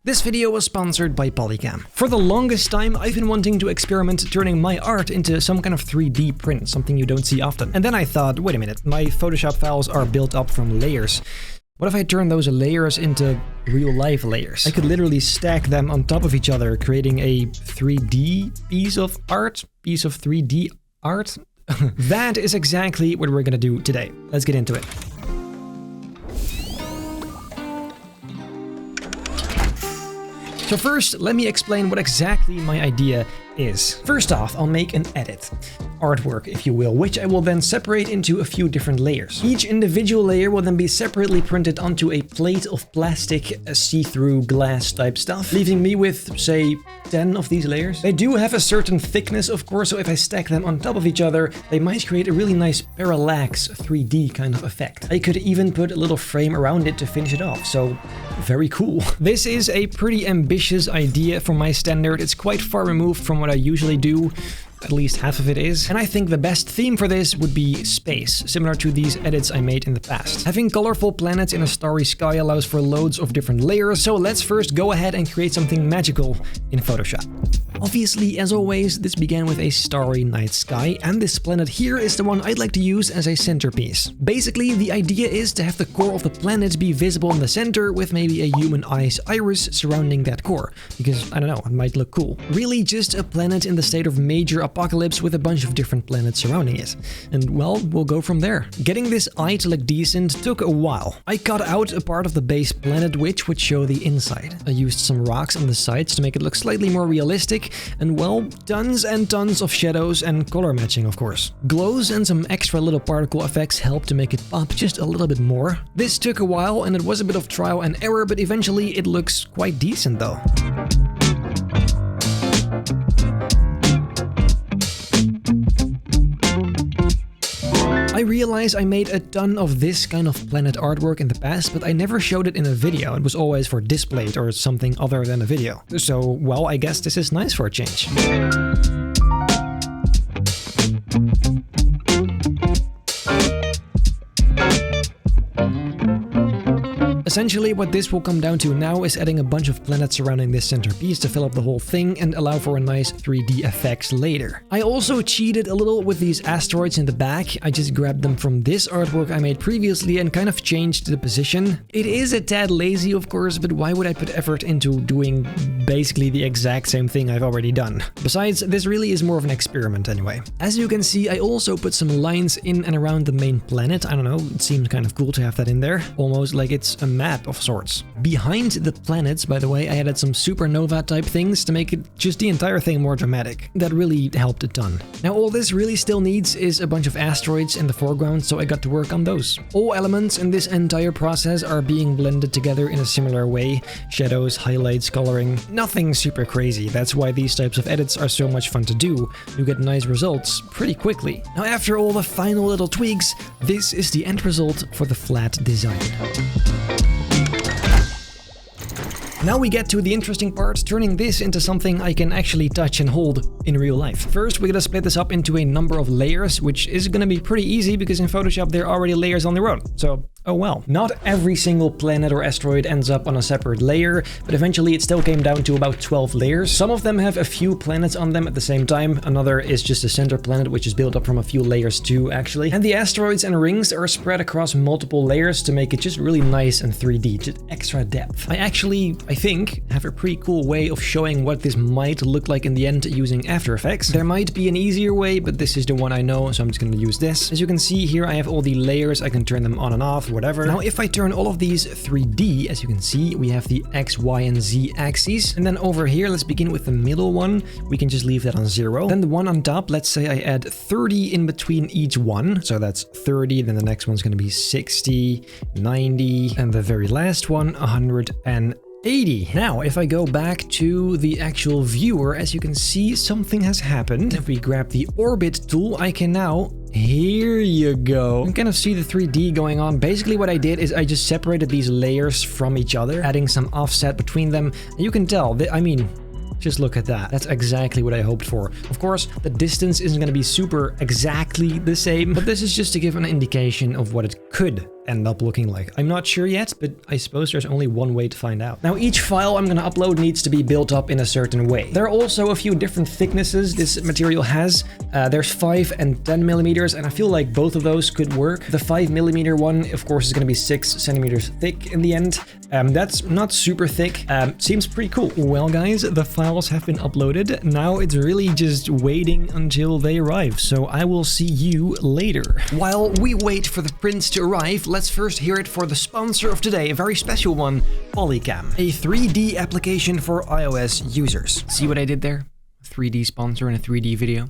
This video was sponsored by Polycam. For the longest time, I've been wanting to experiment turning my art into some kind of 3D print, something you don't see often. And then I thought, wait a minute, my Photoshop files are built up from layers. What if I turn those layers into real-life layers? I could literally stack them on top of each other, creating a 3D piece of art? Piece of 3D art? That is exactly what we're gonna do today. Let's get into it. So first, let me explain what exactly my idea is. First off, I'll make an edit. Artwork, if you will, which I will then separate into a few different layers. Each individual layer will then be separately printed onto a plate of plastic, see-through glass type stuff, leaving me with, say, 10 of these layers. They do have a certain thickness, of course, so if I stack them on top of each other, they might create a really nice parallax 3D kind of effect. I could even put a little frame around it to finish it off, so very cool. This is a pretty ambitious idea for my standard. It's quite far removed from what I usually do. At least half of it is. And I think the best theme for this would be space, similar to these edits I made in the past. Having colorful planets in a starry sky allows for loads of different layers, so let's first go ahead and create something magical in Photoshop. Obviously, as always, this began with a starry night sky, and this planet here is the one I'd like to use as a centerpiece. Basically, the idea is to have the core of the planet be visible in the center with maybe a human eye's iris surrounding that core, because, I don't know, it might look cool. Really just a planet in the state of major apocalypse with a bunch of different planets surrounding it. And well, we'll go from there. Getting this eye to look decent took a while. I cut out a part of the base planet which would show the inside. I used some rocks on the sides to make it look slightly more realistic, and well, tons and tons of shadows and color matching, of course. Glows and some extra little particle effects help to make it pop just a little bit more. This took a while and it was a bit of trial and error, but eventually it looks quite decent though. I realize I made a ton of this kind of planet artwork in the past, but I never showed it in a video. It was always for display or something other than a video. So, well, I guess this is nice for a change. Essentially, what this will come down to now is adding a bunch of planets surrounding this centerpiece to fill up the whole thing and allow for a nice 3D effects later. I also cheated a little with these asteroids in the back. I just grabbed them from this artwork I made previously and kind of changed the position. It is a tad lazy, of course, but why would I put effort into doing basically the exact same thing I've already done? Besides, this really is more of an experiment anyway. As you can see, I also put some lines in and around the main planet. I don't know, it seems kind of cool to have that in there. Almost like it's a map of sorts. Behind the planets, by the way, I added some supernova type things to make it just the entire thing more dramatic. That really helped a ton. Now all this really still needs is a bunch of asteroids in the foreground, so I got to work on those. All elements in this entire process are being blended together in a similar way. Shadows, highlights, coloring, nothing super crazy. That's why these types of edits are so much fun to do. You get nice results pretty quickly. Now after all the final little tweaks, this is the end result for the flat design. Now we get to the interesting part, turning this into something I can actually touch and hold in real life. First, we're gonna split this up into a number of layers, which is gonna be pretty easy because in Photoshop there are already layers on their own. So, oh well. Not every single planet or asteroid ends up on a separate layer, but eventually it still came down to about 12 layers. Some of them have a few planets on them at the same time. Another is just a center planet, which is built up from a few layers too, actually. And the asteroids and rings are spread across multiple layers to make it just really nice and 3D, just extra depth. I think, have a pretty cool way of showing what this might look like in the end using After Effects. There might be an easier way, but this is the one I know, so I'm just gonna use this. As you can see here, I have all the layers. I can turn them on and off, whatever. Now, if I turn all of these 3D, as you can see, we have the X, Y, and Z axes. And then over here, let's begin with the middle one. We can just leave that on 0. Then the one on top, let's say I add 30 in between each one. So that's 30, then the next one's gonna be 60, 90, and the very last one, 180. Now, if I go back to the actual viewer, as you can see, something has happened. If we grab the orbit tool, I can now... Here you go. You can kind of see the 3D going on. Basically what I did is I just separated these layers from each other, adding some offset between them. And you can tell that, I mean, just look at that. That's exactly what I hoped for. Of course, the distance isn't going to be super exactly the same, but this is just to give an indication of what it could end up looking like? I'm not sure yet, but I suppose there's only one way to find out. Now, each file I'm gonna upload needs to be built up in a certain way. There are also a few different thicknesses this material has. There's 5 and 10 millimeters, and I feel like both of those could work. The 5 millimeter one, of course, is gonna be 6 centimeters thick in the end. That's not super thick. Seems pretty cool. Well, guys, the files have been uploaded. Now it's really just waiting until they arrive, so I will see you later. While we wait for the prints to arrive, let's first hear it for the sponsor of today, a very special one, Polycam, a 3D application for iOS users. See what I did there? 3D sponsor in a 3D video.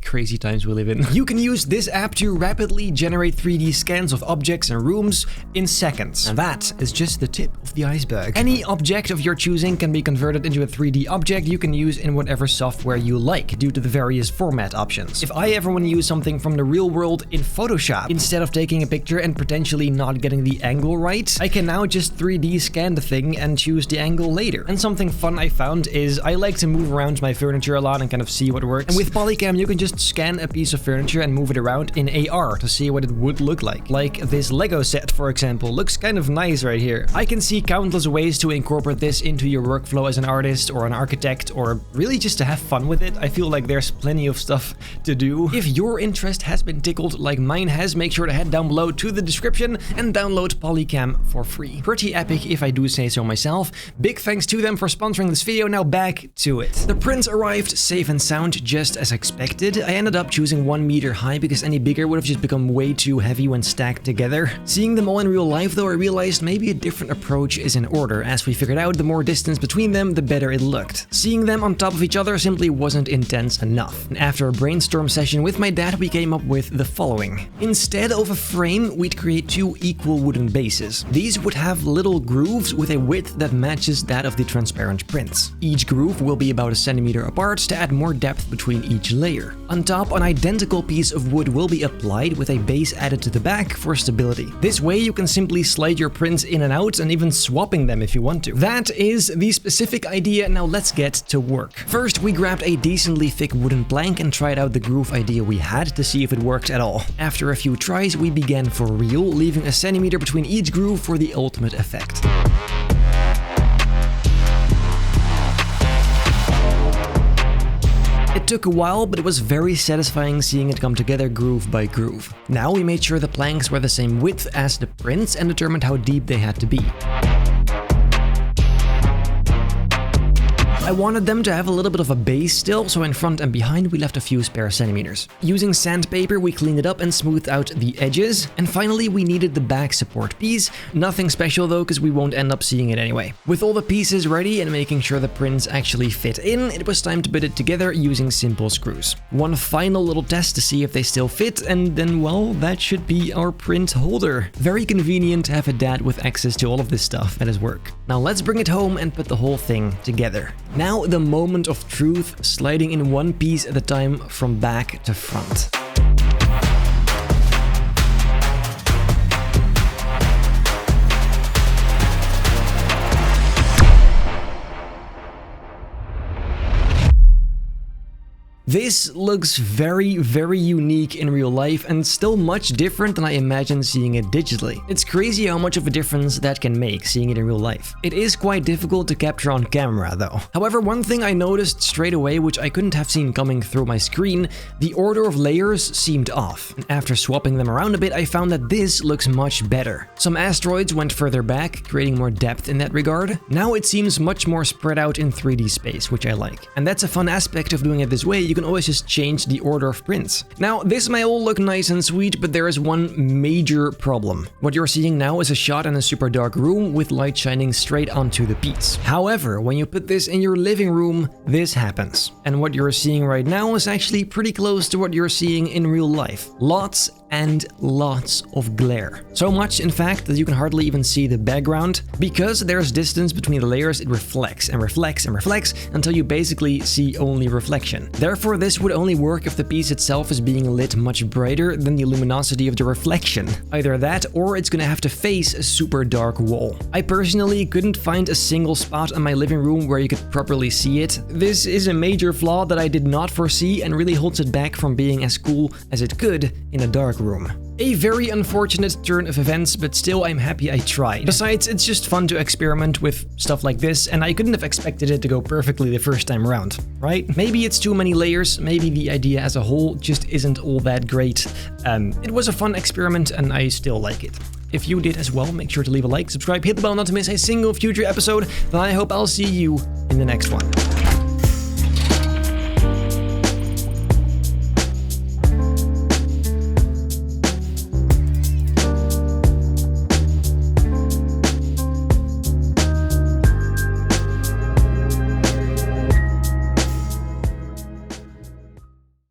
Crazy times we live in. You can use this app to rapidly generate 3D scans of objects and rooms in seconds. And that is just the tip of the iceberg. Any object of your choosing can be converted into a 3D object you can use in whatever software you like, due to the various format options. If I ever want to use something from the real world in Photoshop, instead of taking a picture and potentially not getting the angle right, I can now just 3D scan the thing and choose the angle later. And something fun I found is I like to move around my furniture a lot and kind of see what works. And with Polycam, you can just scan a piece of furniture and move it around in AR to see what it would look like. Like this Lego set, for example, looks kind of nice right here. I can see countless ways to incorporate this into your workflow as an artist or an architect, or really just to have fun with it. I feel like there's plenty of stuff to do. If your interest has been tickled like mine has, make sure to head down below to the description and download Polycam for free. Pretty epic if I do say so myself. Big thanks to them for sponsoring this video. Now back to it. The prints arrived safe and sound, just as expected. I ended up choosing 1 meter high because any bigger would have just become way too heavy when stacked together. Seeing them all in real life though, I realized maybe a different approach is in order. As we figured out, the more distance between them, the better it looked. Seeing them on top of each other simply wasn't intense enough. And after a brainstorm session with my dad, we came up with the following. Instead of a frame, we'd create 2 equal wooden bases. These would have little grooves with a width that matches that of the transparent prints. Each groove will be about 1 centimeter apart to add more depth between each layer. On top, an identical piece of wood will be applied with a base added to the back for stability. This way you can simply slide your prints in and out and even swapping them if you want to. That is the specific idea. Now let's get to work. First, we grabbed a decently thick wooden plank and tried out the groove idea we had to see if it worked at all. After a few tries, we began for real, leaving 1 centimeter between each groove for the ultimate effect. It took a while, but it was very satisfying seeing it come together groove by groove. Now we made sure the planks were the same width as the prints and determined how deep they had to be. I wanted them to have a little bit of a base still, so in front and behind we left a few spare centimeters. Using sandpaper, we cleaned it up and smoothed out the edges. And finally, we needed the back support piece. Nothing special though, because we won't end up seeing it anyway. With all the pieces ready and making sure the prints actually fit in, it was time to put it together using simple screws. One final little test to see if they still fit, and then, well, that should be our print holder. Very convenient to have a dad with access to all of this stuff at his work. Now let's bring it home and put the whole thing together. Now the moment of truth, sliding in one piece at a time from back to front. This looks very, very unique in real life and still much different than I imagined seeing it digitally. It's crazy how much of a difference that can make seeing it in real life. It is quite difficult to capture on camera though. However, one thing I noticed straight away, which I couldn't have seen coming through my screen, the order of layers seemed off. And after swapping them around a bit, I found that this looks much better. Some asteroids went further back, creating more depth in that regard. Now it seems much more spread out in 3D space, which I like. And that's a fun aspect of doing it this way. You can always just change the order of prints. Now, this may all look nice and sweet, but there is one major problem. What you're seeing now is a shot in a super dark room with light shining straight onto the piece. However, when you put this in your living room, this happens. And what you're seeing right now is actually pretty close to what you're seeing in real life. Lots and lots of glare. So much, in fact, that you can hardly even see the background. Because there's distance between the layers, it reflects and reflects and reflects until you basically see only reflection. Therefore, this would only work if the piece itself is being lit much brighter than the luminosity of the reflection. Either that, or it's gonna have to face a super dark wall. I personally couldn't find a single spot in my living room where you could properly see it. This is a major flaw that I did not foresee and really holds it back from being as cool as it could in a dark dark room. A very unfortunate turn of events, but still I'm happy I tried. Besides, it's just fun to experiment with stuff like this, and I couldn't have expected it to go perfectly the first time around, right? Maybe it's too many layers, maybe the idea as a whole just isn't all that great. It was a fun experiment and I still like it. If you did as well, make sure to leave a like, subscribe, hit the bell not to miss a single future episode, and I hope I'll see you in the next one.